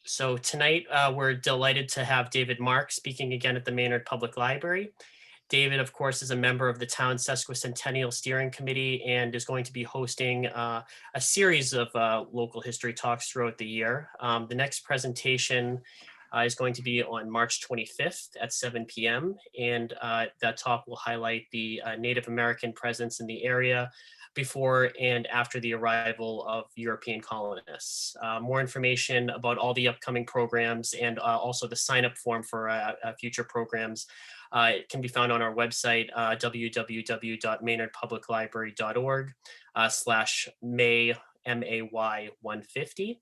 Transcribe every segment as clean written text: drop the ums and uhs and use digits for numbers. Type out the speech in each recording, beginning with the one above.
So tonight, we're delighted to have David Mark speaking again at the Maynard Public Library. David, of course, is a member of the town Sesquicentennial Steering Committee and is going to be hosting a series of local history talks throughout the year. The next presentation is going to be on March 25th at 7 p.m. And that talk will highlight the Native American presence in the area before and after the arrival of European colonists. More information about all the upcoming programs and also the sign-up form for future programs it can be found on our website, www.maynardpubliclibrary.org /May, MAY 150.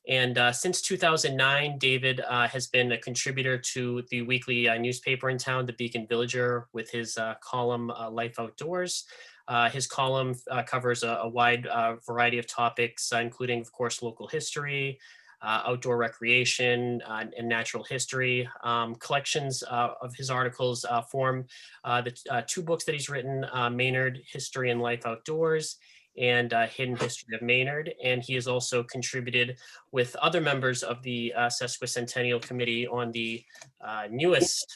And since 2009, David has been a contributor to the weekly newspaper in town, the Beacon Villager, with his column, Life Outdoors. His column covers a wide variety of topics, including, of course, local history, outdoor recreation, and natural history. Collections of his articles form the two books that he's written, Maynard, History and Life Outdoors, and Hidden History of Maynard. And he has also contributed with other members of the Sesquicentennial Committee on the newest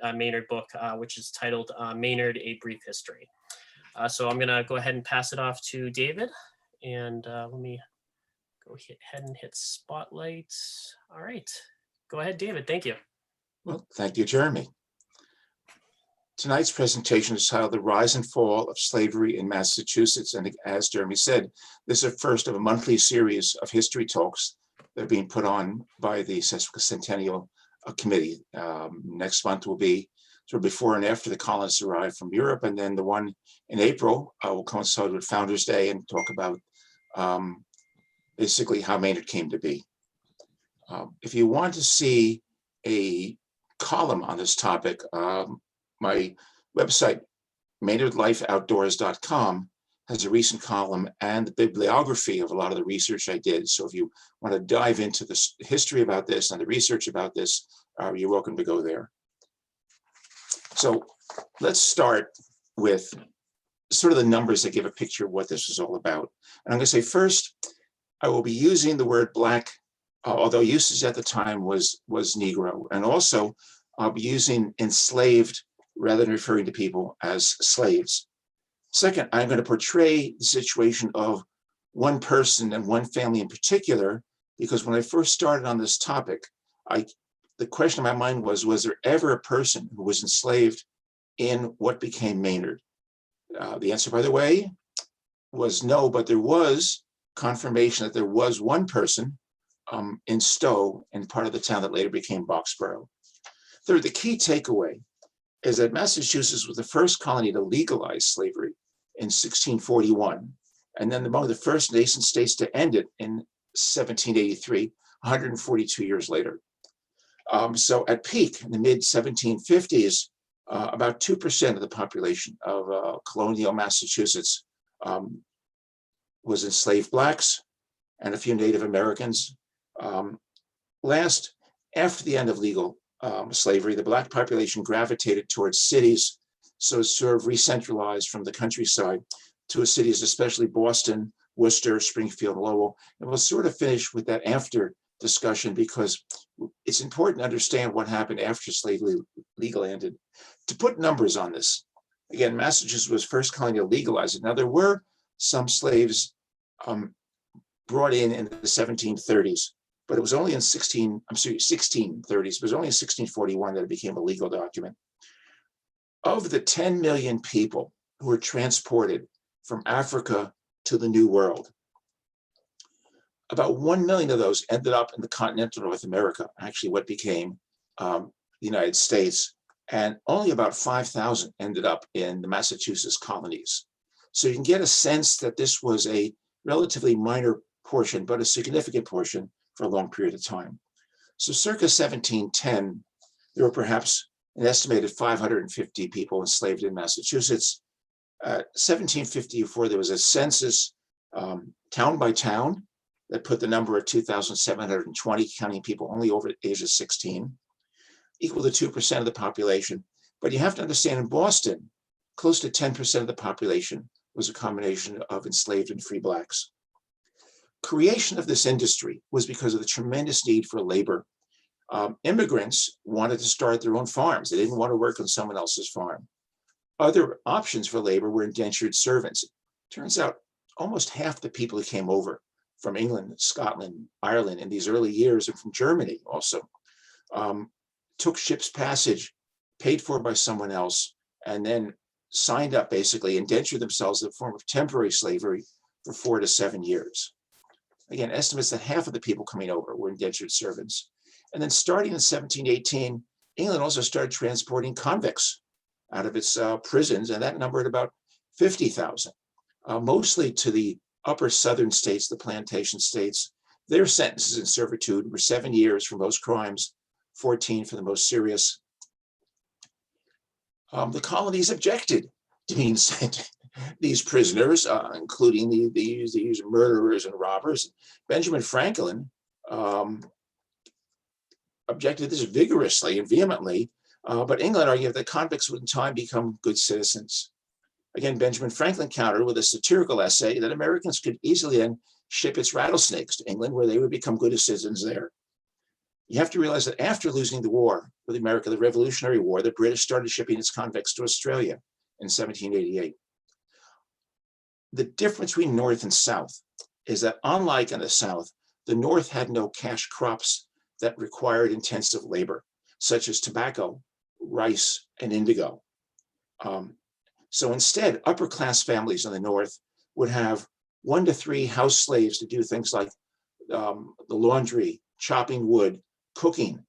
Maynard book, which is titled Maynard, A Brief History. So I'm gonna go ahead and pass it off to David, and let me go ahead and hit spotlight. All right, go ahead, David. Thank you. Well, thank you, Jeremy. Tonight's presentation is titled The Rise and Fall of Slavery in Massachusetts. And as Jeremy said, this is the first of a monthly series of history talks that are being put on by the Sesquicentennial Committee. Next month will be sort of before and after the colonists arrived from Europe. And then the one in April will coincide with Founders Day and talk about basically how Maynard came to be. If you want to see a column on this topic, my website, maynardlifeoutdoors.com, has a recent column and the bibliography of a lot of the research I did. So if you want to dive into the history about this and the research about this, you're welcome to go there. So let's start with sort of the numbers that give a picture of what this is all about. And I'm going to say first, I will be using the word Black, although usage at the time was Negro, and also I'll be using enslaved rather than referring to people as slaves. Second, I'm going to portray the situation of one person and one family in particular, because when I first started on this topic, the question in my mind was there ever a person who was enslaved in what became Maynard? The answer, by the way, was no, but there was confirmation that there was one person in Stow, in part of the town that later became Boxborough. Third, the key takeaway is that Massachusetts was the first colony to legalize slavery in 1641, and then among the first nation states to end it in 1783, 142 years later. So at peak in the mid-1750s, about 2% of the population of colonial Massachusetts was enslaved Blacks and a few Native Americans. After the end of legal slavery, the Black population gravitated towards cities, so sort of re-centralized from the countryside to cities, especially Boston, Worcester, Springfield, Lowell. And we'll sort of finish with that after discussion because it's important to understand what happened after slavery legal ended. To put numbers on this, again, Massachusetts was first colony to legalize it. Now, there were some slaves brought in the 1730s, but it was only in 1630s, but it was only in 1641 that it became a legal document. Of the 10 million people who were transported from Africa to the New World, about 1 million of those ended up in the continental North America, actually what became the United States, and only about 5,000 ended up in the Massachusetts colonies. So you can get a sense that this was a relatively minor portion, but a significant portion for a long period of time. So circa 1710, there were perhaps an estimated 550 people enslaved in Massachusetts. 1754, there was a census town by town that put the number at 2,720, counting people only over the age of 16, equal to 2% of the population. But you have to understand in Boston, close to 10% of the population was a combination of enslaved and free Blacks. creation of this industry was because of the tremendous need for labor. Immigrants wanted to start their own farms. They didn't want to work on someone else's farm. Other options for labor were indentured servants. Turns out almost half the people who came over from England, Scotland, Ireland in these early years, and from Germany also, took ship's passage, paid for by someone else, and then signed up, basically indentured themselves in a form of temporary slavery for 4 to 7 years. Again, estimates that half of the people coming over were indentured servants. And then starting in 1718, England also started transporting convicts out of its prisons, and that numbered about 50,000, mostly to the upper southern states, the plantation states. Their sentences in servitude were 7 years for most crimes, 14 for the most serious. The colonies objected to being sent these prisoners, including these murderers and robbers. Benjamin Franklin objected to this vigorously and vehemently, but England argued that convicts would in time become good citizens. Again, Benjamin Franklin countered with a satirical essay that Americans could easily then ship its rattlesnakes to England, where they would become good citizens there. You have to realize that after losing the war with America, the Revolutionary War, the British started shipping its convicts to Australia in 1788. The difference between North and South is that, unlike in the South, the North had no cash crops that required intensive labor, such as tobacco, rice, and indigo. So instead, upper class families in the North would have 1 to 3 house slaves to do things like the laundry, chopping wood, cooking,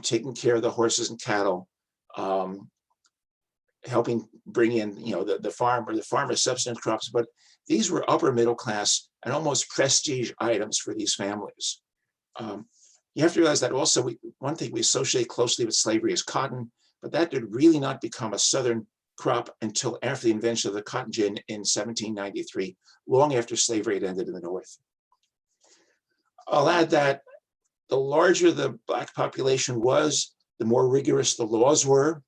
taking care of the horses and cattle, helping bring in, the farmer's subsistence crops. But these were upper middle class and almost prestige items for these families. You have to realize that also one thing we associate closely with slavery is cotton, but that did really not become a Southern crop until after the invention of the cotton gin in 1793, long after slavery had ended in the North. I'll add that the larger the Black population was, the more rigorous the laws were,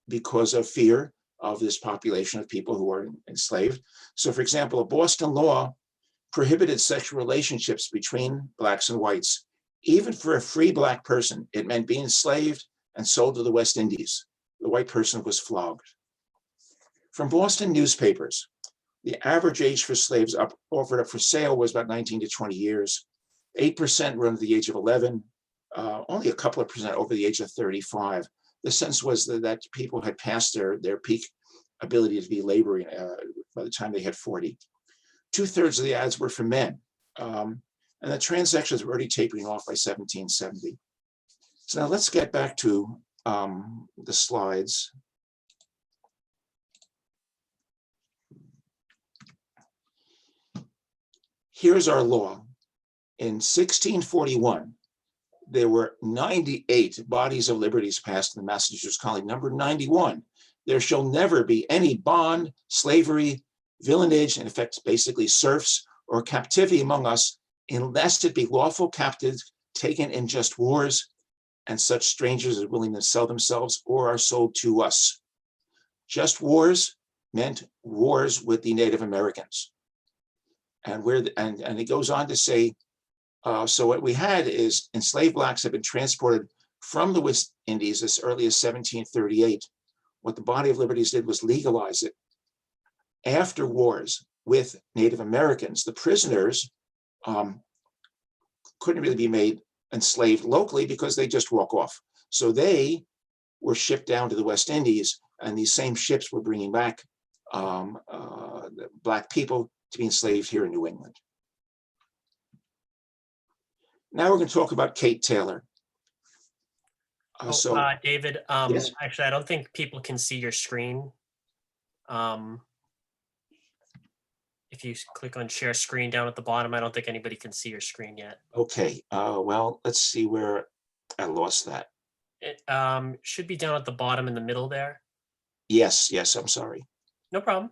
because of fear of this population of people who were enslaved. So, for example, a Boston law prohibited sexual relationships between Blacks and whites. Even for a free Black person, it meant being enslaved and sold to the West Indies. The white person was flogged. From Boston newspapers, the average age for slaves offered up for sale was about 19 to 20 years. 8% were under the age of 11, only a couple of percent over the age of 35. The sense was that people had passed their peak ability to be laboring by the time they had 40. 2/3 of the ads were for men, and the transactions were already tapering off by 1770. So now let's get back to the slides. Here's our law. In 1641, there were 98 bodies of liberties passed in the Massachusetts colony. Number 91, there shall never be any bond, slavery, villanage, in effect, basically serfs or captivity among us, unless it be lawful captives taken in just wars, and such strangers as willing to sell themselves or are sold to us. Just wars meant wars with the Native Americans. And it goes on to say, so what we had is enslaved Blacks have been transported from the West Indies as early as 1738. What the body of liberties did was legalize it. After wars with Native Americans, the prisoners couldn't really be made enslaved locally because they just walk off. So they were shipped down to the West Indies, and these same ships were bringing back the Black people to be enslaved here in New England. Now we're going to talk about Cate Taylor. David, yes? Actually, I don't think people can see your screen. If you click on share screen down at the bottom, I don't think anybody can see your screen yet. Okay, well, let's see where I lost that. It should be down at the bottom in the middle there. Yes, I'm sorry. No problem.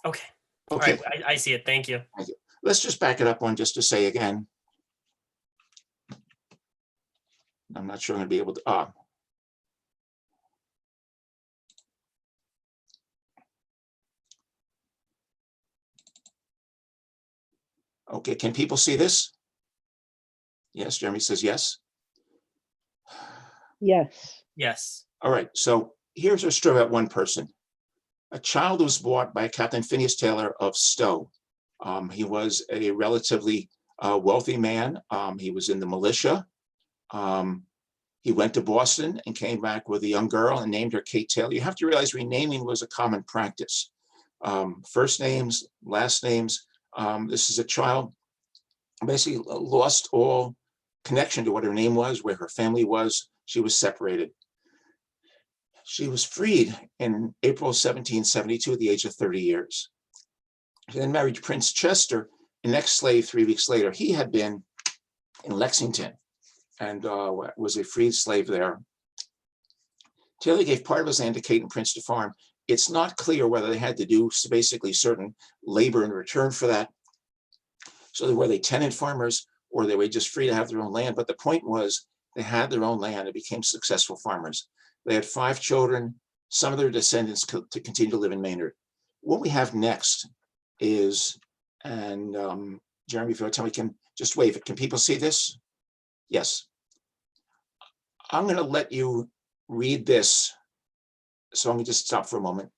Okay. All right, I see it. Thank you. Let's just back it up one just to say again. I'm not sure I'm going to be able to. Okay, can people see this? Yes, Jeremy says yes. Yes. Yes. All right, so here's a story about one person. A child was bought by Captain Phineas Taylor of Stow. He was a relatively wealthy man. He was in the militia. He went to Boston and came back with a young girl and named her Cate Taylor. You have to realize renaming was a common practice. First names, last names. This is a child basically lost all connection to what her name was, where her family was. She was separated. She was freed in April 1772 at the age of 30 years. She then married Prince Chester, an ex-slave 3 weeks later. He had been in Lexington and was a freed slave there. Taylor gave part of his land to Cate and Prince to farm. It's not clear whether they had to do basically certain labor in return for that. So were they tenant farmers or they were just free to have their own land? But the point was they had their own land and became successful farmers. They had 5 children, some of their descendants to continue to live in Maynard. What we have next is, and Jeremy, if you tell me, can just wave it. Can people see this? Yes. I'm going to let you read this. So let me just stop for a moment.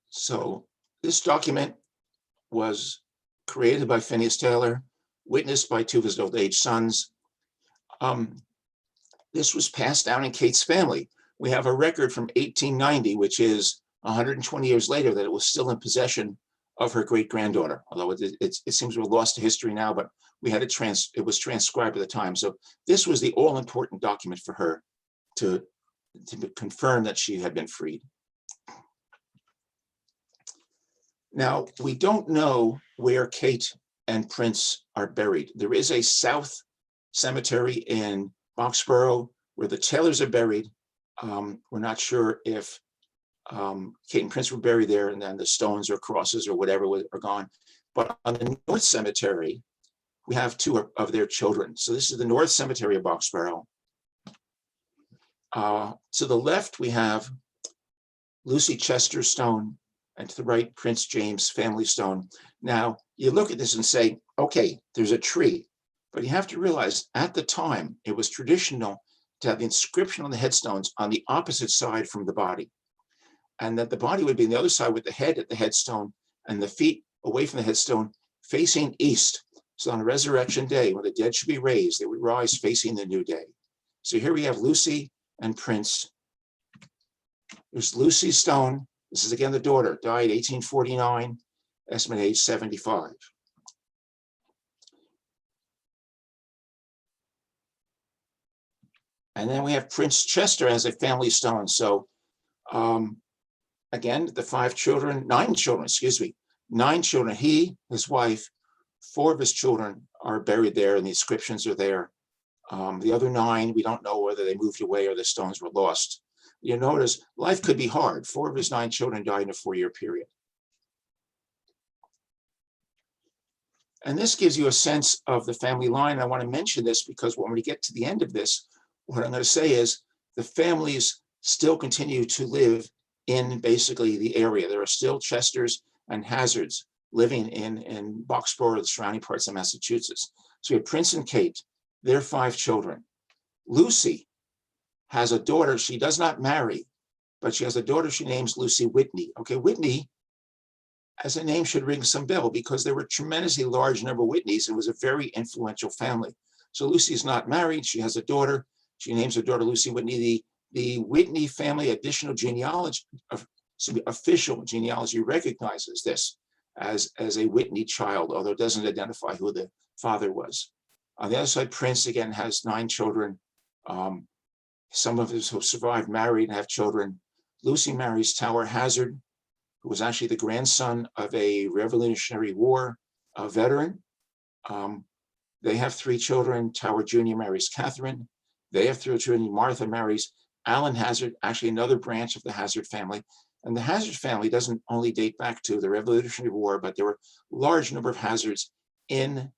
So this document was created by Phineas Taylor, witnessed by 2 of his old age sons. This was passed down in Cate's family. We have a record from 1890, which is 120 years later, that it was still in possession of her great-granddaughter, although it seems we're lost to history now, but we had it was transcribed at the time. So this was the all-important document for her to confirm that she had been freed. Now, we don't know where Cate and Prince are buried. There is a South cemetery in Boxborough where the Taylors are buried. We're not sure if Cate and Prince were buried there and then the stones or crosses or whatever are gone. But on the North Cemetery, we have 2 of their children. So this is the North Cemetery of Boxborough. To the left, we have Lucy Chester stone, and to the right, Prince James family stone. Now, you look at this and say, okay, there's a tree, but you have to realize at the time, it was traditional to have the inscription on the headstones on the opposite side from the body, and that the body would be on the other side with the head at the headstone and the feet away from the headstone facing east. So on Resurrection Day, when the dead should be raised, they would rise facing the new day. So here we have Lucy and Prince. There's Lucy Stone. This is again the daughter, died 1849, estimate age 75. And then we have Prince Chester as a family stone. So again, the 9 children, he, his wife, 4 of his children are buried there and the inscriptions are there. The other 9, we don't know whether they moved away or the stones were lost. You notice life could be hard. 4 of his 9 children died in a 4-year period. And this gives you a sense of the family line. I want to mention this because when we get to the end of this, what I'm going to say is the families still continue to live in basically the area. There are still Chesters and Hazards living in Boxborough, the surrounding parts of Massachusetts. So we have Prince and Cate, their 5 children. Lucy has a daughter. She does not marry, but she has a daughter she names Lucy Whitney. Okay, Whitney as a name should ring some bell because there were a tremendously large number of Whitneys. It was a very influential family. So Lucy is not married. She has a daughter. She names her daughter Lucy Whitney. The Whitney family additional genealogy, official genealogy recognizes this as a Whitney child, although it doesn't identify who the father was. On the other side, Prince again has 9 children. Some of us who survived married and have children. Lucy marries Tower Hazard, who was actually the grandson of a Revolutionary War veteran. They have 3 children. Tower Jr. marries Catherine. They have 3 children. Martha marries Allen Hazard, actually another branch of the Hazard family. And the Hazard family doesn't only date back to the Revolutionary War, but there were a large number of Hazards in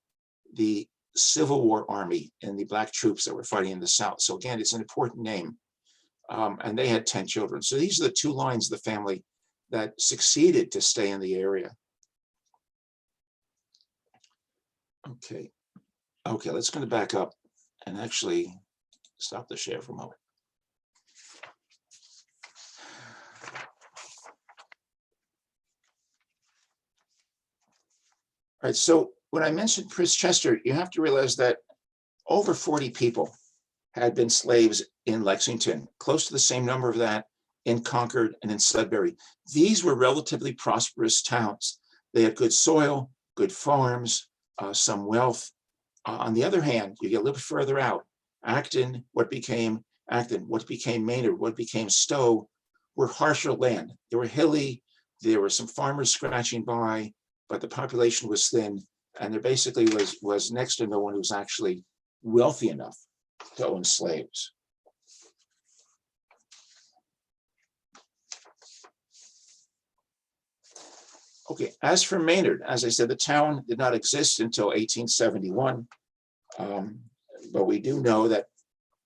the Civil War army and the Black troops that were fighting in the South. So again, it's an important name. And they had 10 children. So these are the two lines of the family that succeeded to stay in the area. Okay, let's go back up and actually stop the share for a moment. All right, so when I mentioned Prince Chester, you have to realize that over 40 people had been slaves in Lexington, close to the same number of that in Concord and in Sudbury. These were relatively prosperous towns. They had good soil, good farms, some wealth. On the other hand, you get a little further out, Acton, what became Maynard, what became Stow, were harsher land. They were hilly, there were some farmers scratching by, but the population was thin, and there basically was next to no one who was actually wealthy enough to own slaves. Okay, as for Maynard, as I said, the town did not exist until 1871, but we do know that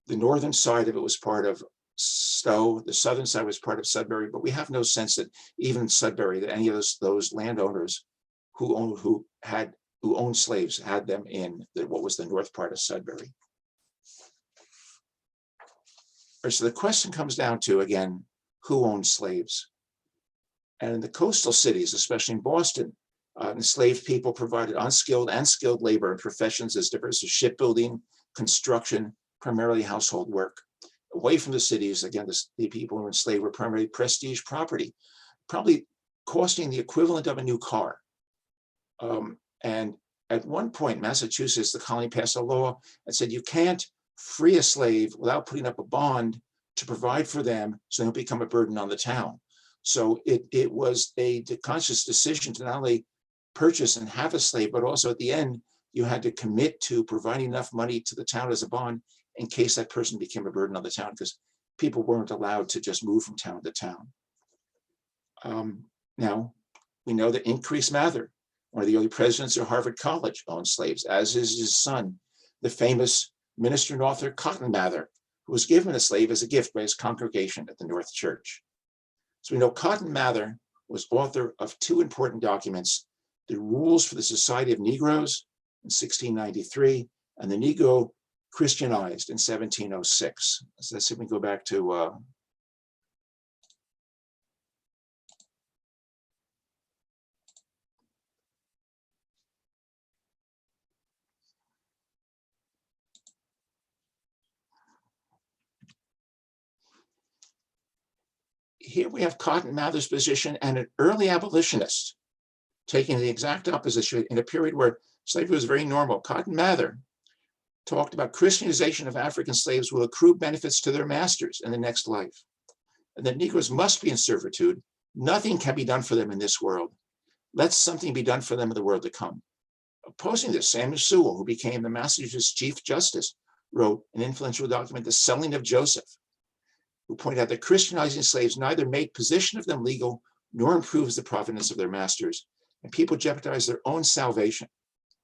the northern side of it was part of Stow, the southern side was part of Sudbury, but we have no sense that even Sudbury, that any of those landowners who owned slaves had them in what was the north part of Sudbury. So the question comes down to, again, who owned slaves? And in the coastal cities, especially in Boston, enslaved people provided unskilled and skilled labor in professions as diverse as shipbuilding, construction, primarily household work. Away from the cities, again, the people who were enslaved were primarily prestige property, probably costing the equivalent of a new car. And at one point, Massachusetts, the colony passed a law that said you can't free a slave without putting up a bond to provide for them so they don't become a burden on the town. So it was a conscious decision to not only purchase and have a slave, but also at the end, you had to commit to providing enough money to the town as a bond in case that person became a burden on the town, because people weren't allowed to just move from town to town. Now, we know that Increase Mather, one of the early presidents of Harvard College, owned slaves, as is his son, the famous minister and author Cotton Mather, who was given a slave as a gift by his congregation at the North Church. So we know Cotton Mather was author of two important documents, the Rules for the Society of Negroes in 1693, and the Negro Christianized in 1706. So let's see if we can go back to here we have Cotton Mather's position and an early abolitionist taking the exact opposition in a period where slavery was very normal. Cotton Mather talked about Christianization of African slaves will accrue benefits to their masters in the next life, and that Negroes must be in servitude. Nothing can be done for them in this world. Let something be done for them in the world to come. Opposing this, Samuel Sewall, who became the Massachusetts Chief Justice, wrote an influential document, The Selling of Joseph, who pointed out that Christianizing slaves neither made possession of them legal nor improves the providence of their masters, and people jeopardize their own salvation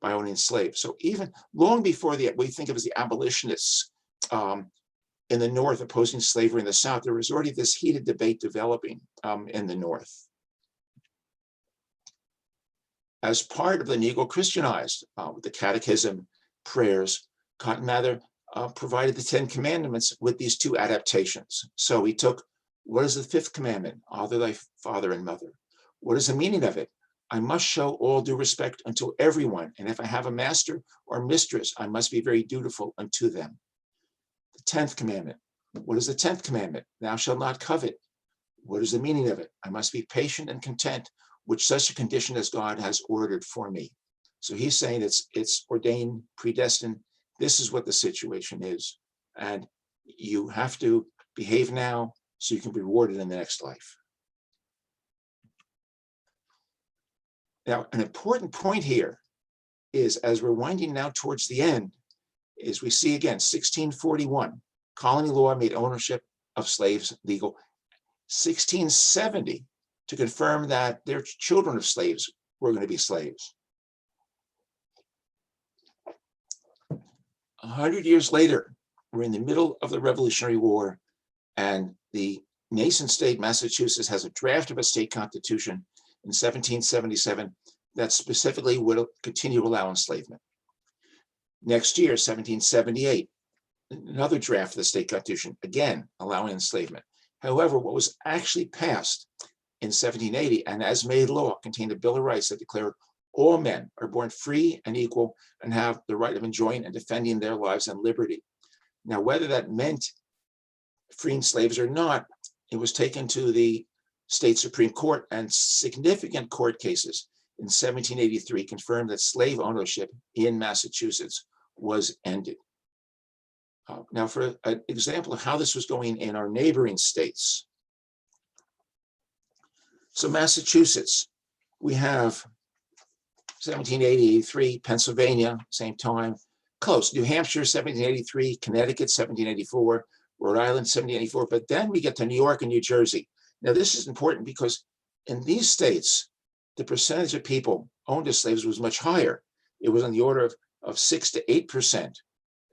by owning slaves. So even long before we think of as the abolitionists in the North opposing slavery in the South, there was already this heated debate developing in the North. As part of the Negro Christianized, with the catechism, prayers, Cotton Mather provided the 10 Commandments with these two adaptations. So he took, what is the fifth commandment? Honor thy father and mother. What is the meaning of it? I must show all due respect unto everyone, and if I have a master or mistress, I must be very dutiful unto them. The 10th commandment. What is the 10th commandment? Thou shalt not covet. What is the meaning of it? I must be patient and content with such a condition as God has ordered for me. So he's saying it's ordained, predestined. This is what the situation is. And you have to behave now so you can be rewarded in the next life. Now, an important point here is, as we're winding now towards the end, is we see again, 1641, colony law made ownership of slaves legal. 1670 to confirm that their children of slaves were going to be slaves. 100 years later, we're in the middle of the Revolutionary War, and the nascent state Massachusetts has a draft of a state constitution in 1777 that specifically would continue to allow enslavement. Next year, 1778, another draft of the state constitution, again allowing enslavement. However, what was actually passed in 1780 and as made law contained a Bill of Rights that declared all men are born free and equal and have the right of enjoying and defending their lives and liberty. Now, whether that meant freeing slaves or not, it was taken to the state Supreme Court, and significant court cases in 1783 confirmed that slave ownership in Massachusetts was ended. Now, for an example of how this was going in our neighboring states. So Massachusetts, we have 1783, Pennsylvania, same time, close. New Hampshire, 1783, Connecticut, 1784, Rhode Island, 1784, but then we get to New York and New Jersey. Now, this is important because in these states, the percentage of people owned as slaves was much higher. It was on the order of 6 to 8%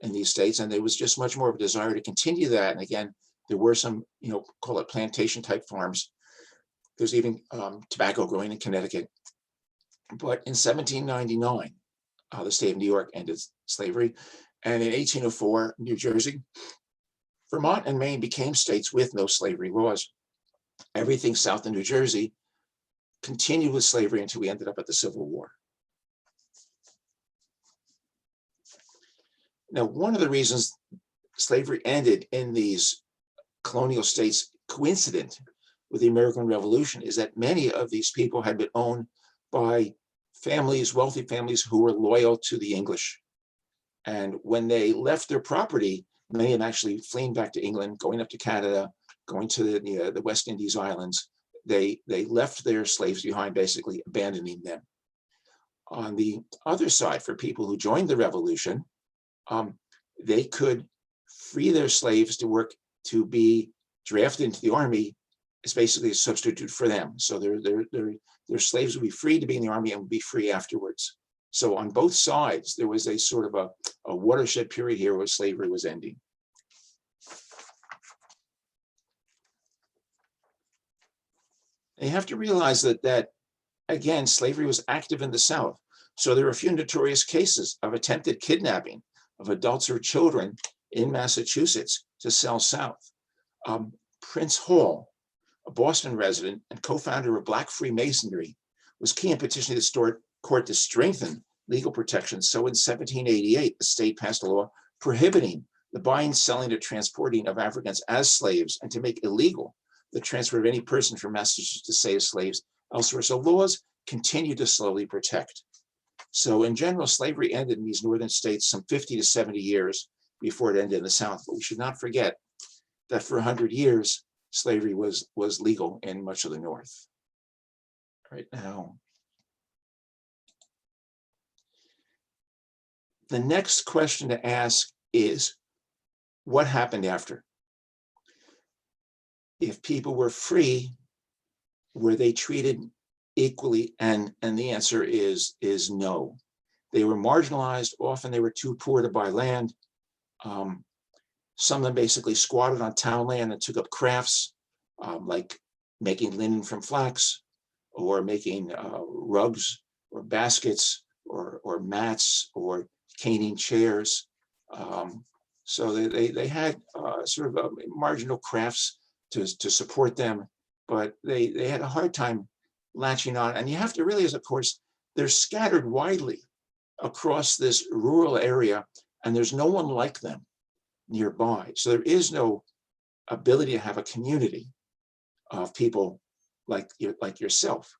in these states, and there was just much more of a desire to continue that. And again, there were some, call it plantation type farms. There's even tobacco growing in Connecticut. But in 1799, the state of New York ended slavery. And in 1804, New Jersey, Vermont, and Maine became states with no slavery laws. Everything south of New Jersey continued with slavery until we ended up at the Civil War. Now, one of the reasons slavery ended in these colonial states coincident with the American Revolution is that many of these people had been owned by families, wealthy families who were loyal to the English. And when they left their property, many of them actually fleeing back to England, going up to Canada, going to the West Indies Islands, they left their slaves behind, basically abandoning them. On the other side, for people who joined the revolution, they could free their slaves to work, to be drafted into the army is basically a substitute for them. So their slaves would be free to be in the army and would be free afterwards. So on both sides, there was a sort of a watershed period here where slavery was ending. And you have to realize that again, slavery was active in the South. So there are a few notorious cases of attempted kidnapping of adults or children in Massachusetts to sell south. Prince Hall, a Boston resident and co-founder of Black Freemasonry, was key in petitioning the court to strengthen legal protections. So in 1788, the state passed a law prohibiting the buying, selling, or transporting of Africans as slaves, and to make illegal the transfer of any person from Massachusetts to say as slaves elsewhere. So laws continue to slowly protect. So in general, slavery ended in these northern states some 50 to 70 years before it ended in the South. But we should not forget that for 100 years, slavery was legal in much of the North. Right now, the next question to ask is, what happened after? If people were free, were they treated equally? And the answer is no. They were marginalized. Often they were too poor to buy land. Some of them basically squatted on town land and took up crafts like making linen from flax, or making rugs or baskets or mats or caning chairs. So they had sort of marginal crafts to support them, but they had a hard time latching on. And you have to realize, of course, they're scattered widely across this rural area, and there's no one like them nearby. So there is no ability to have a community of people like yourself.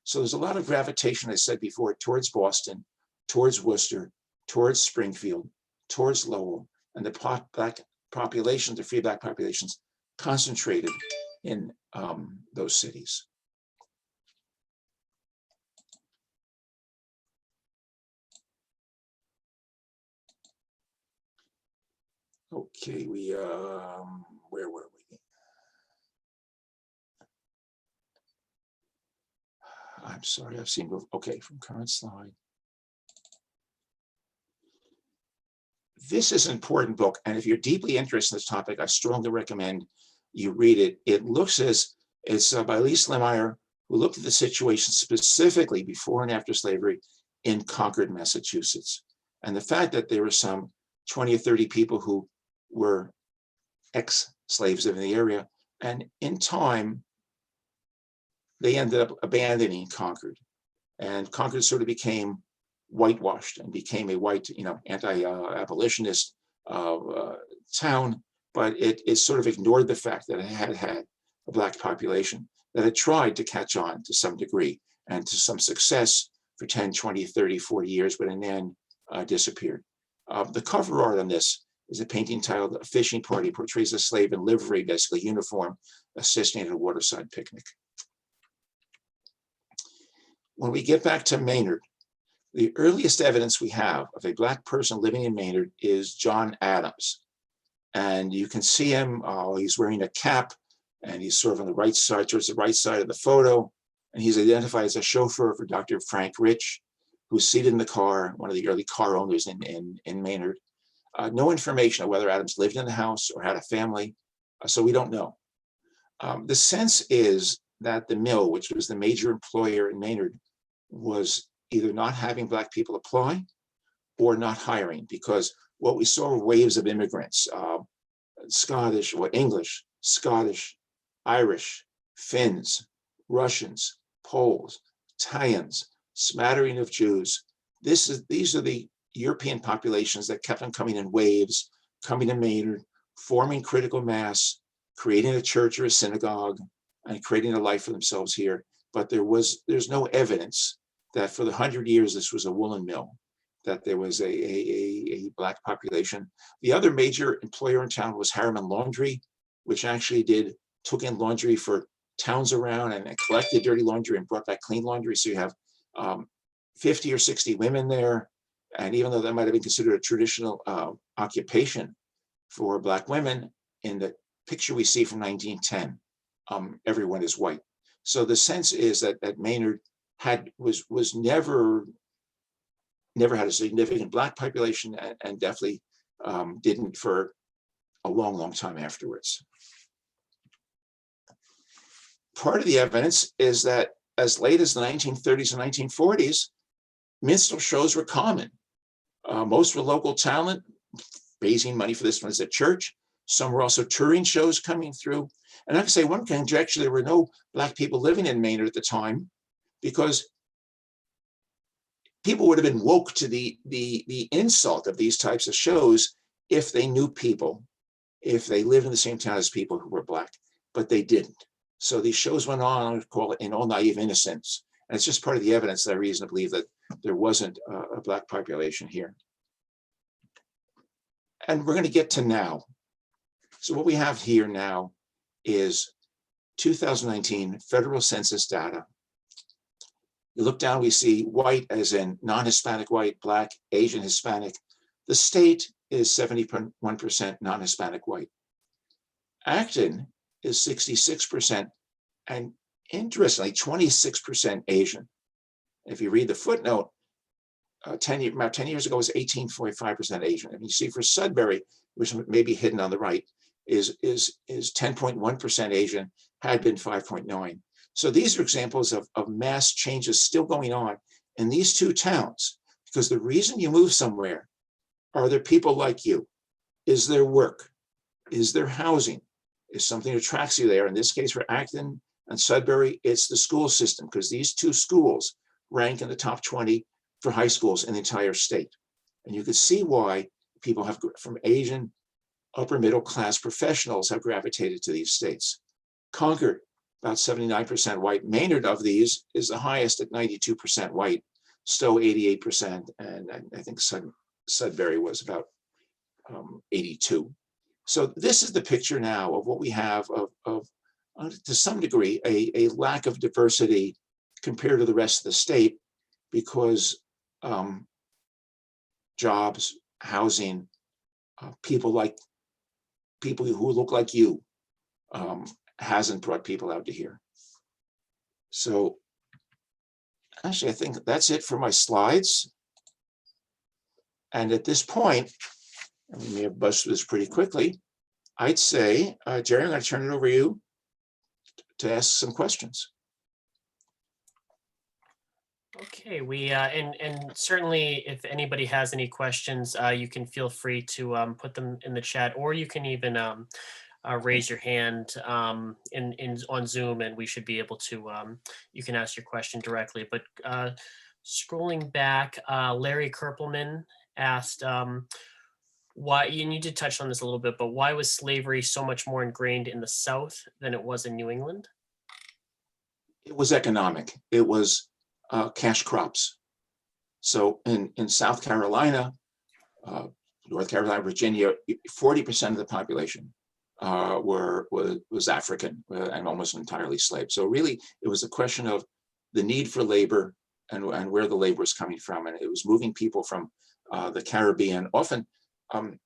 So there's a lot of gravitation, I said before, towards Boston, towards Worcester, towards Springfield, towards Lowell, and the black populations, the free black populations, concentrated in those cities. Okay, where were we? I'm sorry, I've seen, okay, from current slide. This is an important book, and if you're deeply interested in this topic, I strongly recommend you read it. It looks as, it's by Lise Lemire, who looked at the situation specifically before and after slavery in Concord, Massachusetts. And the fact that there were some 20 or 30 people who were ex-slaves in the area, and in time, they ended up abandoning Concord. And Concord sort of became whitewashed and became a white, anti-abolitionist town, but it sort of ignored the fact that it had a Black population that had tried to catch on to some degree and to some success for 10, 20, 30, 40 years, but in the end disappeared. The cover art on this is a painting titled "A Fishing Party," portrays a slave in livery, basically uniform, assisting at a waterside picnic. When we get back to Maynard, the earliest evidence we have of a Black person living in Maynard is John Adams. And you can see him, he's wearing a cap, and he's sort of on the right side, towards the right side of the photo. And he's identified as a chauffeur for Dr. Frank Rich, who's seated in the car, one of the early car owners in Maynard. No information on whether Adams lived in the house or had a family, so we don't know. The sense is that the mill, which was the major employer in Maynard, was either not having Black people apply or not hiring, because what we saw were waves of immigrants, Scottish or English, Scottish, Irish, Finns, Russians, Poles, Italians, smattering of Jews. These are the European populations that kept on coming in waves, coming to Maynard, forming critical mass, creating a church or a synagogue, and creating a life for themselves here. But there's no evidence that for the 100 years this was a woolen mill, that there was a Black population. The other major employer in town was Harriman Laundry, which actually took in laundry for towns around and collected dirty laundry and brought back clean laundry. So you have 50 or 60 women there. And even though that might have been considered a traditional occupation for Black women, in the picture we see from 1910, everyone is white. So the sense is that Maynard was never had a significant Black population, and definitely didn't for a long, long time afterwards. Part of the evidence is that as late as the 1930s and 1940s, minstrel shows were common. Most were local talent, raising money for this one is at church. Some were also touring shows coming through. And I can say one conjecture, there were no Black people living in Maynard at the time, because people would have been woke to the insult of these types of shows if they knew people, if they lived in the same town as people who were Black, but they didn't. So these shows went on, I would call it in all naive innocence. And it's just part of the evidence that I reason to believe that there wasn't a Black population here. And we're going to get to now. So what we have here now is 2019 federal census data. You look down, we see white as in non-Hispanic white, Black, Asian, Hispanic. The state is 71% non-Hispanic white. Acton is 66%, and interestingly, 26% Asian. If you read the footnote, about 10 years ago was 18.5% Asian. And you see for Sudbury, which may be hidden on the right, is 10.1% Asian, had been 5.9. So these are examples of mass changes still going on in these two towns, because the reason you move somewhere, are there people like you? Is there work? Is there housing? Is something that attracts you there? In this case, for Acton and Sudbury, it's the school system, because these two schools rank in the top 20 for high schools in the entire state. And you can see why people have, from Asian, upper middle class professionals, have gravitated to these states. Concord, about 79% white. Maynard of these is the highest at 92% white. Stow 88%, and I think Sudbury was about 82. So this is the picture now of what we have of to some degree, a lack of diversity compared to the rest of the state, because jobs, housing, people who look like you hasn't brought people out to here. So Actually, I think that's it for my slides. And at this point, and we may have buzzed through this pretty quickly, I'd say, Jerry, I'm going to turn it over to you to ask some questions. Okay, we and certainly if anybody has any questions, you can feel free to put them in the chat, or you can even raise your hand in on Zoom, and we should be able to. You can ask your question directly. But scrolling back, Larry Kerpelman asked, why, and you did touch on this a little bit, but why was slavery so much more ingrained in the South than it was in New England? It was economic. It was cash crops. So in South Carolina, North Carolina, Virginia, 40% of the population was African and almost entirely slave. So really, it was a question of the need for labor and where the labor was coming from. And it was moving people from the Caribbean. Often,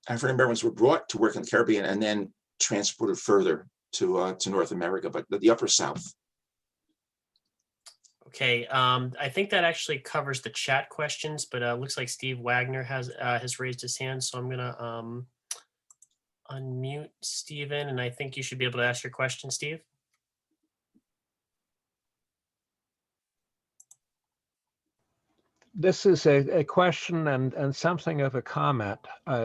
African Americans were brought to work in the Caribbean and then transported further to North America, but the Upper South. Okay, I think that actually covers the chat questions, but looks like Steve Wagner has raised his hand, so I'm gonna unmute Steven, and I think you should be able to ask your question, Steve. This is a question and something of a comment.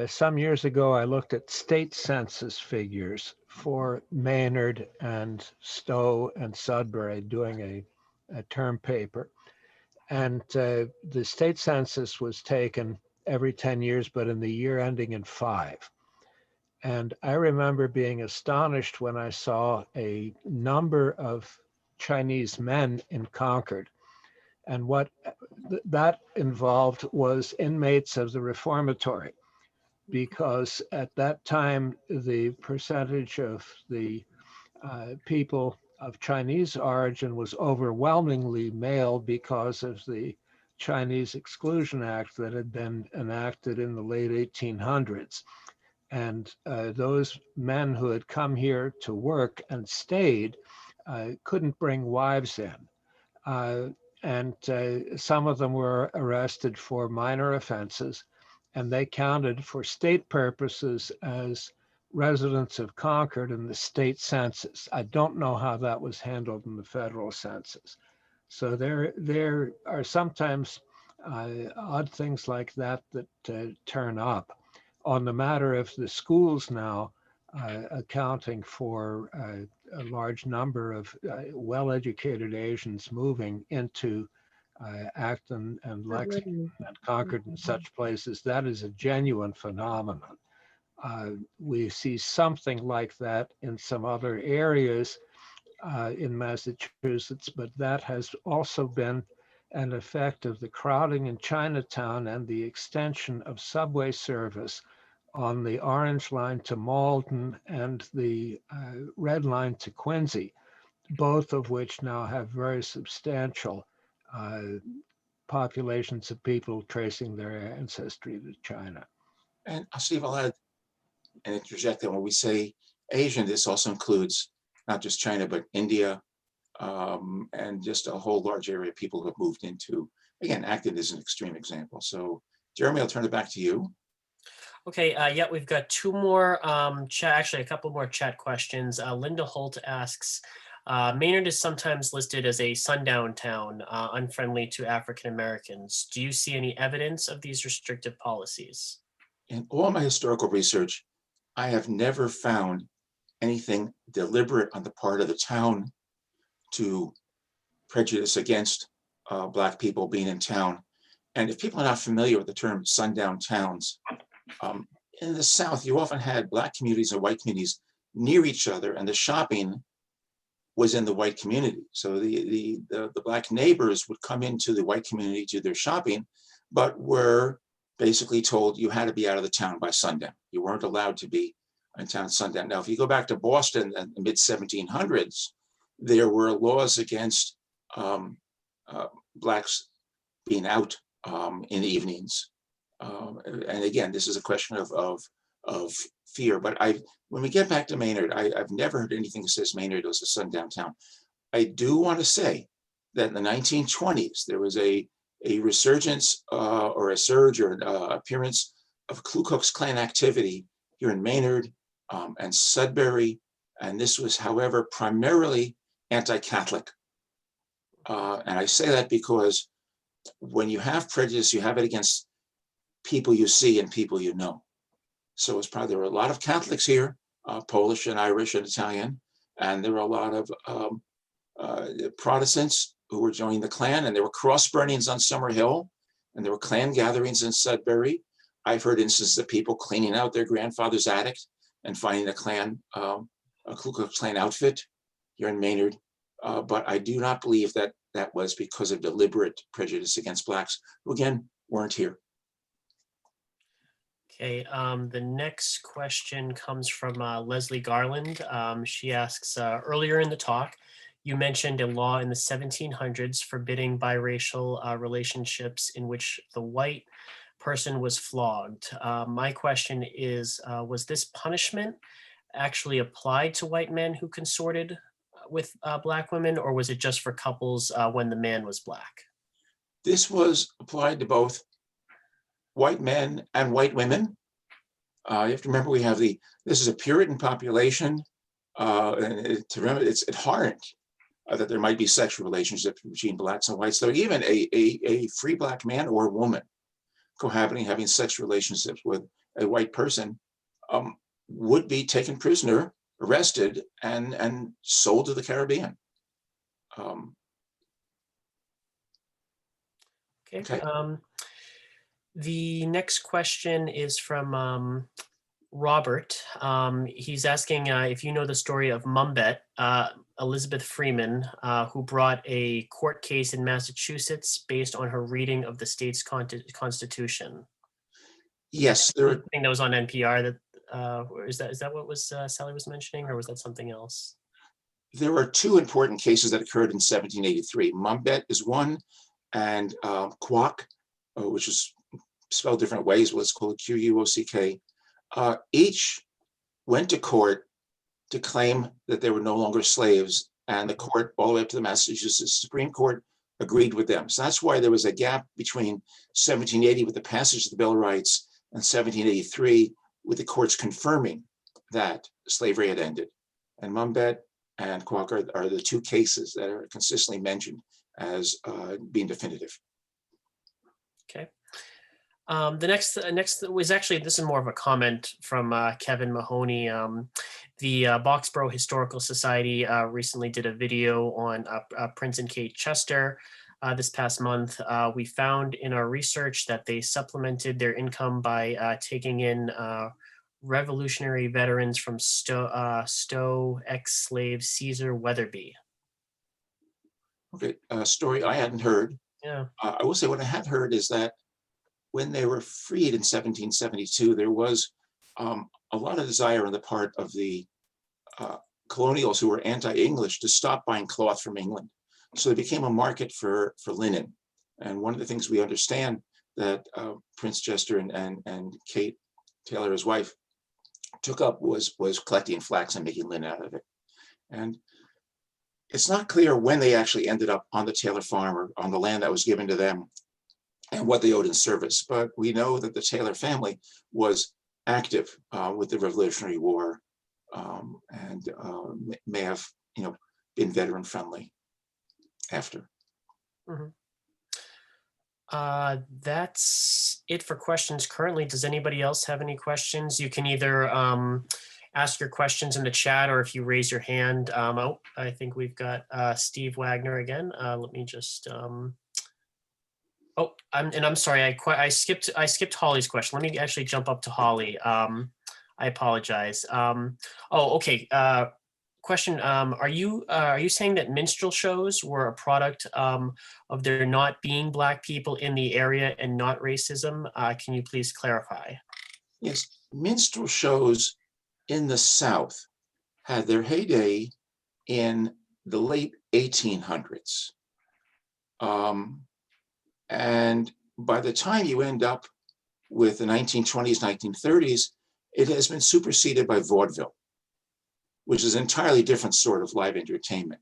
Some years ago, I looked at state census figures for Maynard and Stow and Sudbury doing a term paper. And the state census was taken every 10 years, but in the year ending in 5. And I remember being astonished when I saw a number of Chinese men in Concord. And what that involved was inmates of the reformatory, because at that time, the percentage of the people of Chinese origin was overwhelmingly male because of the Chinese Exclusion Act that had been enacted in the late 1800s. And those men who had come here to work and stayed couldn't bring wives in. And some of them were arrested for minor offenses, and they counted for state purposes as residents of Concord in the state census. I don't know how that was handled in the federal census. So there are sometimes odd things like that that turn up. On the matter of the schools now accounting for a large number of well-educated Asians moving into Acton and Lexington and Concord and such places, that is a genuine phenomenon. We see something like that in some other areas in Massachusetts, but that has also been an effect of the crowding in Chinatown and the extension of subway service on the Orange Line to Malden and the Red Line to Quincy, both of which now have very substantial populations of people tracing their ancestry to China. And Steve, I'll add and interject that when we say Asian, this also includes not just China, but India, and just a whole large area of people who have moved into, again, Acton is an extreme example. So Jeremy, I'll turn it back to you. Okay, yeah, we've got two more actually a couple more chat questions. Linda Holt asks, Maynard is sometimes listed as a sundown town, unfriendly to African Americans. Do you see any evidence of these restrictive policies? In all my historical research, I have never found anything deliberate on the part of the town to prejudice against Black people being in town. And if people are not familiar with the term sundown towns, in the South, you often had Black communities and white communities near each other, and the shopping was in the white community. So the Black neighbors would come into the white community to their shopping, but were basically told you had to be out of the town by sundown. You weren't allowed to be in town sundown. Now, if you go back to Boston in the mid 1700s, there were laws against Blacks being out in the evenings. And again, this is a question of fear. But when we get back to Maynard, I've never heard anything that says Maynard was a sundown town. I do want to say that in the 1920s, there was a resurgence or a surge or an appearance of Ku Klux Klan activity here in Maynard and Sudbury. And this was, however, primarily anti-Catholic. And I say that because when you have prejudice, you have it against people you see and people you know. So it's probably, there were a lot of Catholics here, Polish and Irish and Italian, and there were a lot of Protestants who were joining the Klan, and there were cross burnings on Summer Hill, and there were Klan gatherings in Sudbury. I've heard instances of people cleaning out their grandfather's attic and finding a Klan, a Ku Klux Klan outfit here in Maynard. But I do not believe that that was because of deliberate prejudice against Blacks, who again weren't here. Okay, the next question comes from Leslie Garland. She asks, earlier in the talk, you mentioned a law in the 1700s forbidding biracial relationships in which the white person was flogged. My question is, was this punishment actually applied to white men who consorted with Black women, or was it just for couples when the man was Black? This was applied to both white men and white women. You have to remember, we have this is a Puritan population, and to remember, it's abhorrent that there might be sexual relationships between Blacks and whites. So even a free Black man or woman cohabiting, having sexual relationships with a white person would be taken prisoner, arrested, and sold to the Caribbean. Okay. The next question is from Robert. He's asking if you know the story of Mumbet, Elizabeth Freeman, who brought a court case in Massachusetts based on her reading of the state's constitution. Yes, I think that was on NPR. Is that what was Sally was mentioning, or was that something else? There were two important cases that occurred in 1783. Mumbet is one, and Quock, which is spelled different ways, let's call it Quock. Each went to court to claim that they were no longer slaves, and the court, all the way up to the Massachusetts Supreme Court, agreed with them. So that's why there was a gap between 1780 with the passage of the Bill of Rights and 1783 with the courts confirming that slavery had ended. And Mumbet and Quock are the two cases that are consistently mentioned as being definitive. Okay. The next was actually, this is more of a comment from Kevin Mahoney. The Boxborough Historical Society recently did a video on Prince and Kate Chester this past month. We found in our research that they supplemented their income by taking in Revolutionary veterans from Stow, ex-slave Caesar Weatherby. Okay, a story I hadn't heard. Yeah. I will say what I had heard is that when they were freed in 1772, there was a lot of desire on the part of the colonials who were anti-English to stop buying cloth from England. So there became a market for linen. And one of the things we understand that Prince Chester and Cate Taylor, his wife, took up was collecting flax and making linen out of it. And it's not clear when they actually ended up on the Taylor farm or on the land that was given to them and what they owed in service. But we know that the Taylor family was active with the Revolutionary War and may have, been veteran friendly after. Mm-hmm. That's it for questions currently. Does anybody else have any questions? You can either ask your questions in the chat, or if you raise your hand. I think we've got Steve Wagner again. Let me just. I'm sorry. I skipped Holly's question. Let me actually jump up to Holly. I apologize. Okay. Question: Are you saying that minstrel shows were a product of there not being Black people in the area and not racism? Can you please clarify? Yes, minstrel shows in the South had their heyday in the late 1800s. And by the time you end up with the 1920s, 1930s, it has been superseded by vaudeville, which is an entirely different sort of live entertainment.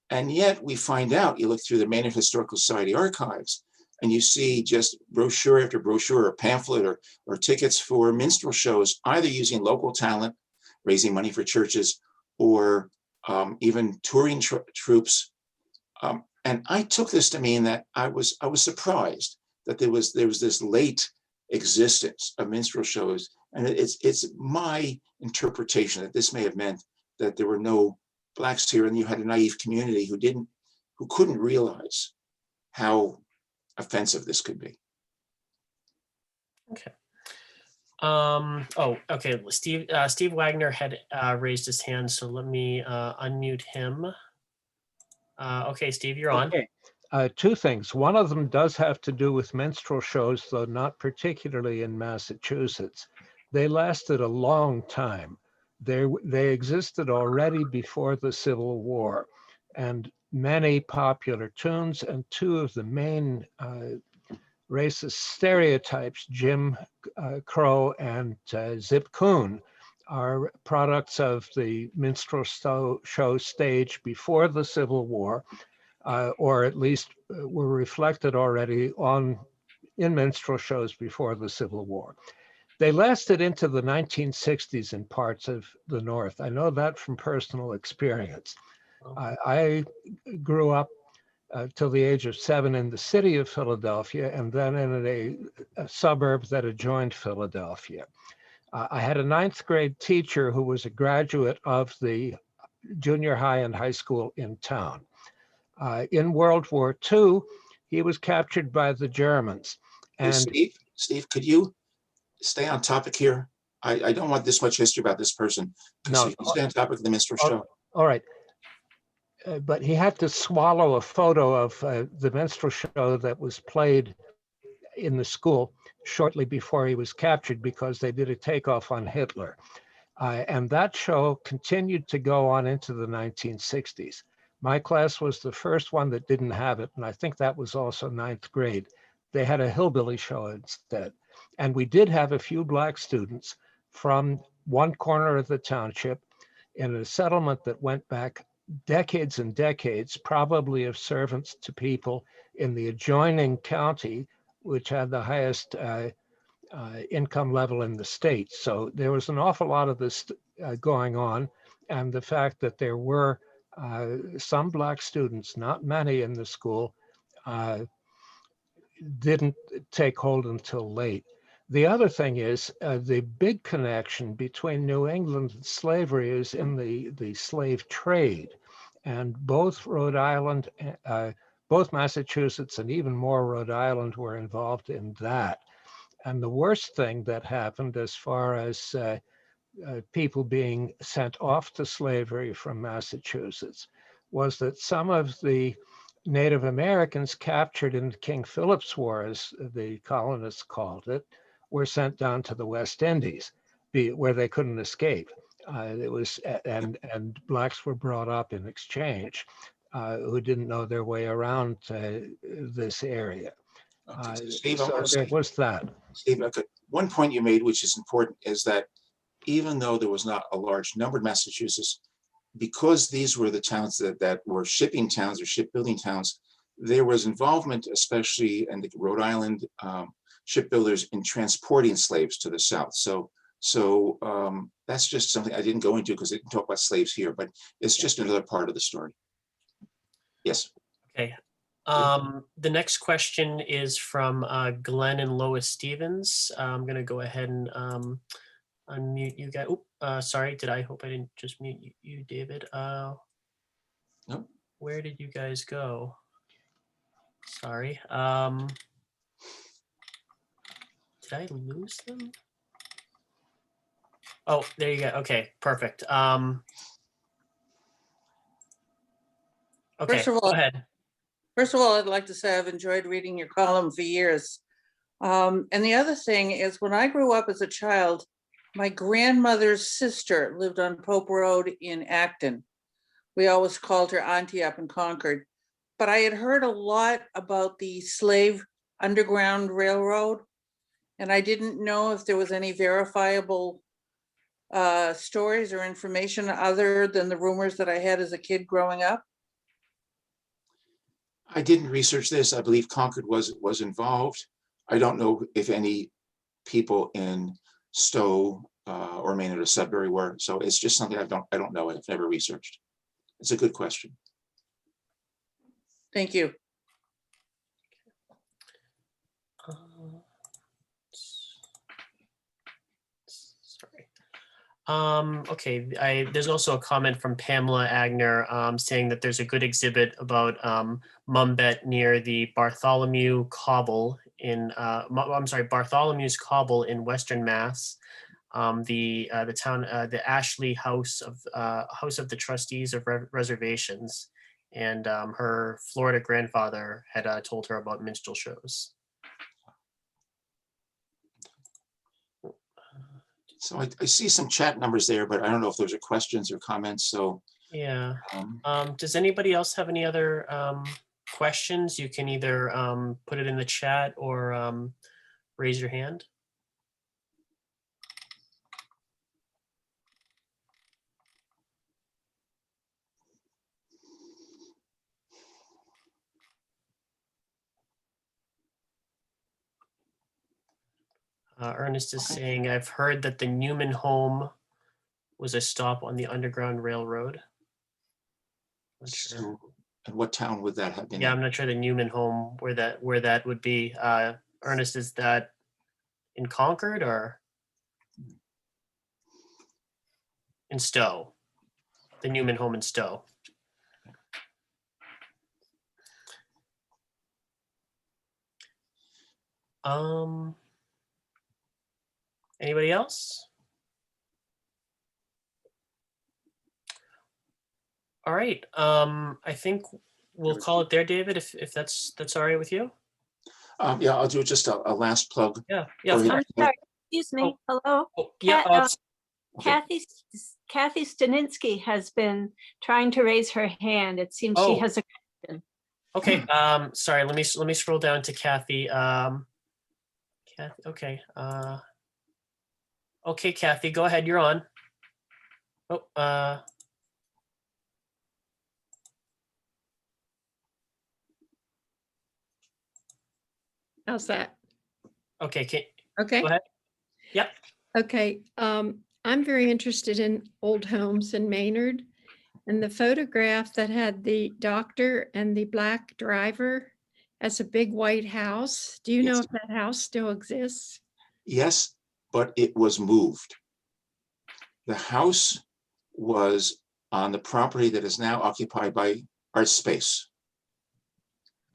And yet we find out, you look through the Maynard Historical Society archives, and you see just brochure after brochure or pamphlet or tickets for minstrel shows, either using local talent, raising money for churches, or even touring troops. And I took this to mean that I was surprised that there was this late existence of minstrel shows. And it's my interpretation that this may have meant that there were no Blacks here, and you had a naive community who couldn't realize how offensive this could be. Okay. Oh, okay. Steve Wagner had raised his hand, so let me unmute him. Okay, Steve, you're on. Okay. Two things. One of them does have to do with minstrel shows, though not particularly in Massachusetts. They lasted a long time. They existed already before the Civil War, and many popular tunes, and two of the main racist stereotypes, Jim Crow and Zip Coon, are products of the minstrel show stage before the Civil War, or at least were reflected already in minstrel shows before the Civil War. They lasted into the 1960s in parts of the North. I know that from personal experience. I grew up till the age of 7 in the city of Philadelphia, and then in a suburb that adjoined Philadelphia. I had a 9th grade teacher who was a graduate of the junior high and high school in town. In World War II, he was captured by the Germans. And hey, Steve, could you stay on topic here? I don't want this much history about this person. No, so you can stay on topic of the minstrel show. All right. But he had to swallow a photo of the minstrel show that was played in the school shortly before he was captured, because they did a takeoff on Hitler. And that show continued to go on into the 1960s. My class was the first one that didn't have it, and I think that was also 9th grade. They had a hillbilly show instead. And we did have a few Black students from one corner of the township in a settlement that went back decades and decades, probably of servants to people in the adjoining county, which had the highest income level in the state. So there was an awful lot of this going on. And the fact that there were some Black students, not many in the school, didn't take hold until late. The other thing is the big connection between New England and slavery is in the slave trade. And both Rhode Island, both Massachusetts and even more Rhode Island were involved in that. And the worst thing that happened as far as people being sent off to slavery from Massachusetts was that some of the Native Americans captured in King Philip's War, as the colonists called it, were sent down to the West Indies, where they couldn't escape. And Blacks were brought up in exchange who didn't know their way around this area. Okay, Steve, So there was that. Steve, okay. One point you made, which is important, is that even though there was not a large number in Massachusetts, because these were the towns that were shipping towns or shipbuilding towns, there was involvement, especially in the Rhode Island shipbuilders, in transporting slaves to the South. So that's just something I didn't go into because I didn't talk about slaves here, but it's just another part of the story. Yes. Okay. The next question is from Glenn and Lois Stevens. I'm going to go ahead and unmute you guys. Sorry, I hope I didn't just mute you, David. Nope. Where did you guys go? Sorry. Did I lose them? Oh, there you go. Okay, perfect. Okay, go ahead. First of all, I'd like to say I've enjoyed reading your column for years. And the other thing is, when I grew up as a child, my grandmother's sister lived on Pope Road in Acton. We always called her Auntie up in Concord. But I had heard a lot about the slave Underground Railroad, and I didn't know if there was any verifiable stories or information other than the rumors that I had as a kid growing up. I didn't research this. I believe Concord was involved. I don't know if any people in Stow or Maynard or Sudbury were. So it's just something I don't know. I've never researched. It's a good question. Thank you. Sorry. Okay, there's also a comment from Pamela Agner saying that there's a good exhibit about Mumbet near the Bartholomew Cobble in Bartholomew's Cobble in Western Mass. The Ashley House of the Trustees of Reservations, and her Florida grandfather had told her about minstrel shows. So I see some chat numbers there, but I don't know if those are questions or comments. So Yeah. Does anybody else have any other questions? You can either put it in the chat or raise your hand. Ernest is saying, I've heard that the Newman home was a stop on the Underground Railroad. Not sure. So, and what town would that have been? Yeah, in? I'm not sure the Newman home where that would be. Ernest, is that in Concord or in Stow? The Newman home in Stow. Anybody else? All right. I think we'll call it there, David, if that's all right with you. Yeah, I'll do just a last plug. Yeah. Yeah. Go Of ahead. course. I'm sorry, excuse me, hello? Oh, yeah. Kathy Staninsky has been trying to raise her hand. It seems she Oh. has a, Okay. Sorry. Let me scroll down to Kathy. Kathy. Okay. Okay, Kathy, go ahead. You're on. Oh. How's that? Okay. Okay. Go ahead. Yep. Okay. I'm very interested in old homes in Maynard, and the photograph that had the doctor and the black driver as a big white house. Do you know Yes. if that house still exists? Yes, but it was moved. The house was on the property that is now occupied by Art Space.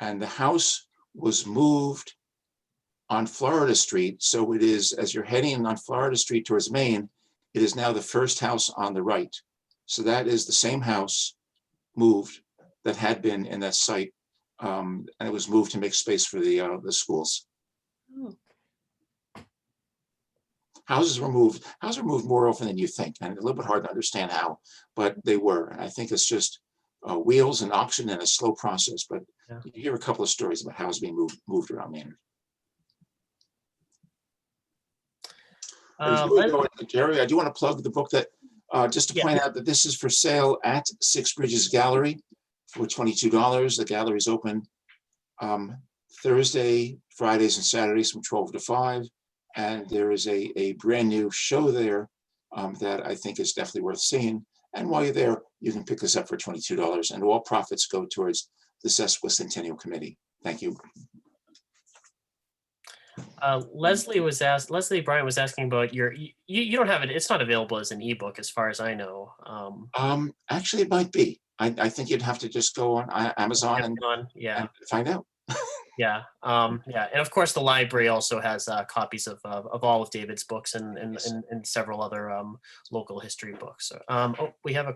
And the house was moved on Florida Street. So it is, as you're heading on Florida Street towards Maine, it is now the first house on the right. So that is the same house moved that had been in that site. And it was moved to make space for the schools. Oh, Houses were moved more often than you think, and a little bit hard to understand how, but they were. And I think it's just wheels and auction and a slow process, but Yeah. you hear a couple of stories about houses being moved around Maynard. Jerry, I do want to plug the book that, just to point out that this is for sale at Six Bridges Gallery for $22. The gallery is open Thursday, Fridays, and Saturdays from 12 to 5. And there is a brand new show there that I think is definitely worth seeing. And while you're there, you can pick this up for $22, and all profits go towards the Sesquicentennial Committee. Thank you. Leslie Bryant was asking about you don't have it. It's not available as an ebook as far as I know. Actually, it might be. I think you'd have to just go on Amazon and find out. Yeah. And of course the library also has copies of all of David's books and several other local history books. We have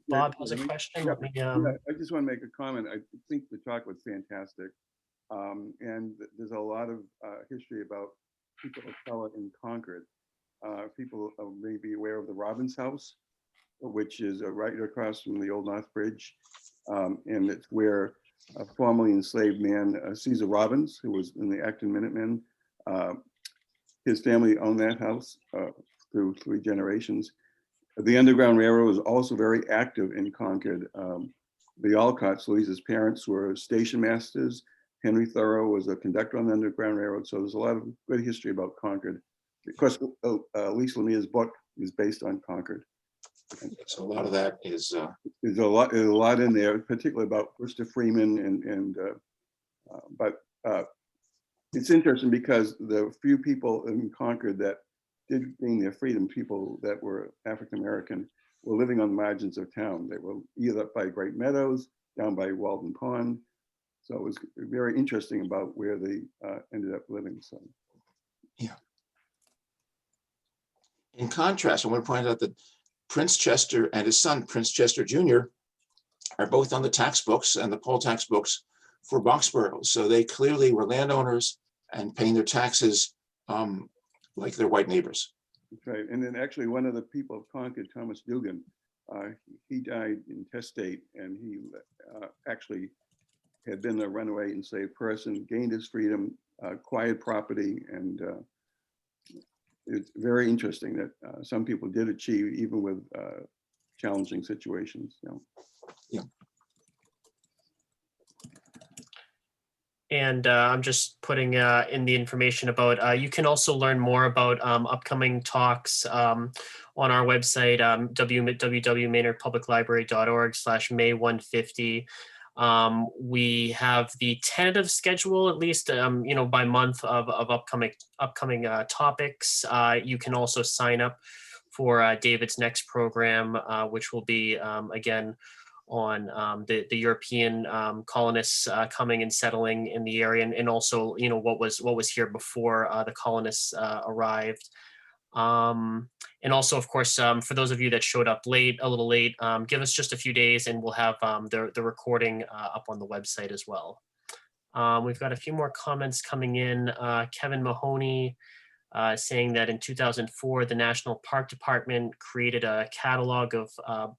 Bob has a question. Let me, I just want to make a comment. I think the talk was fantastic. And there's a lot of history about people of color in Concord. People may be aware of the Robbins House, which is right across from the old North Bridge. And it's where a formerly enslaved man, Caesar Robbins, who was in the Acton Minutemen, his family owned that house through 3 generations. The Underground Railroad was also very active in Concord. the Alcotts, Louise's parents, were station masters. Henry Thoreau was a conductor on the Underground Railroad. So there's a lot of good history about Concord. Of course, Lisa Lemire's book is based on Concord. So a lot of that is, There's a lot in there, particularly about Christopher Freeman but it's interesting because the few people in Concord that did gain their freedom, people that were African American, were living on the margins of town. They were either up by Great Meadows, down by Walden Pond. So it was very interesting about where they ended up living. So yeah. In contrast, I want to point out that Prince Chester and his son, Prince Chester Jr., are both on the tax books and the poll tax books for Boxborough. So they clearly were landowners and paying their taxes like their white neighbors. that's right. And then actually one of the people of Concord, Thomas Dugan, he died intestate, and he actually had been a runaway enslaved person, gained his freedom, acquired property, and it's very interesting that some people did achieve even with challenging situations. You know. Yeah. And I'm just putting in the information about, you can also learn more about upcoming talks on our website, www.maynardpubliclibrary.org/May150. We have the tentative schedule, at least, by month of upcoming topics. You can also sign up for David's next program, which will be, again, on the European colonists coming and settling in the area, and also, what was here before the colonists arrived. And also, of course, for those of you that showed up a little late, give us just a few days and we'll have the recording up on the website as well. We've got a few more comments coming in. Kevin Mahoney saying that in 2004, the National Park Department created a catalog of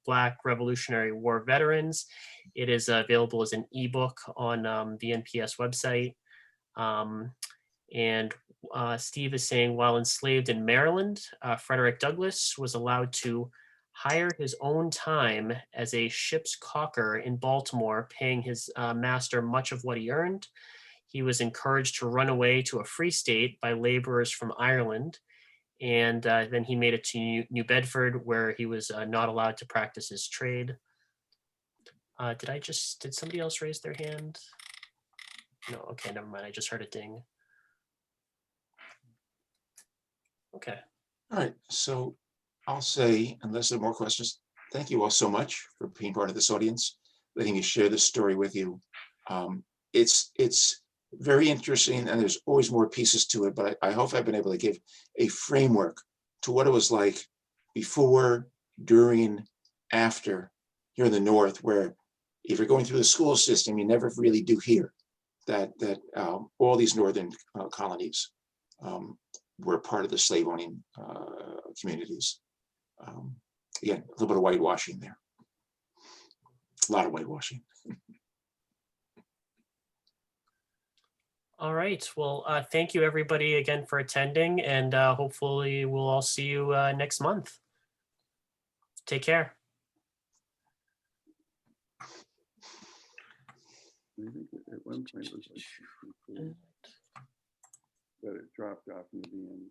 Black Revolutionary War veterans. It is available as an ebook on the NPS website. And Steve is saying, while enslaved in Maryland, Frederick Douglass was allowed to hire his own time as a ship's caulker in Baltimore, paying his master much of what he earned. He was encouraged to run away to a free state by laborers from Ireland. And then he made it to New Bedford, where he was not allowed to practice his trade. Did somebody else raise their hand? No, okay, never mind. I just heard a ding. Okay. All right, so I'll say, unless there are more questions, thank you all so much for being part of this audience, letting me share this story with you. It's very interesting, and there's always more pieces to it, but I hope I've been able to give a framework to what it was like before, during, after here in the North, where if you're going through the school system, you never really do hear that all these northern colonies were part of the slave owning communities. Again, a little bit of whitewashing there. A lot of whitewashing. All right. Well, thank you everybody again for attending, and hopefully we'll all see you next month. Take care. I think at one point it was like, but it dropped off in the end.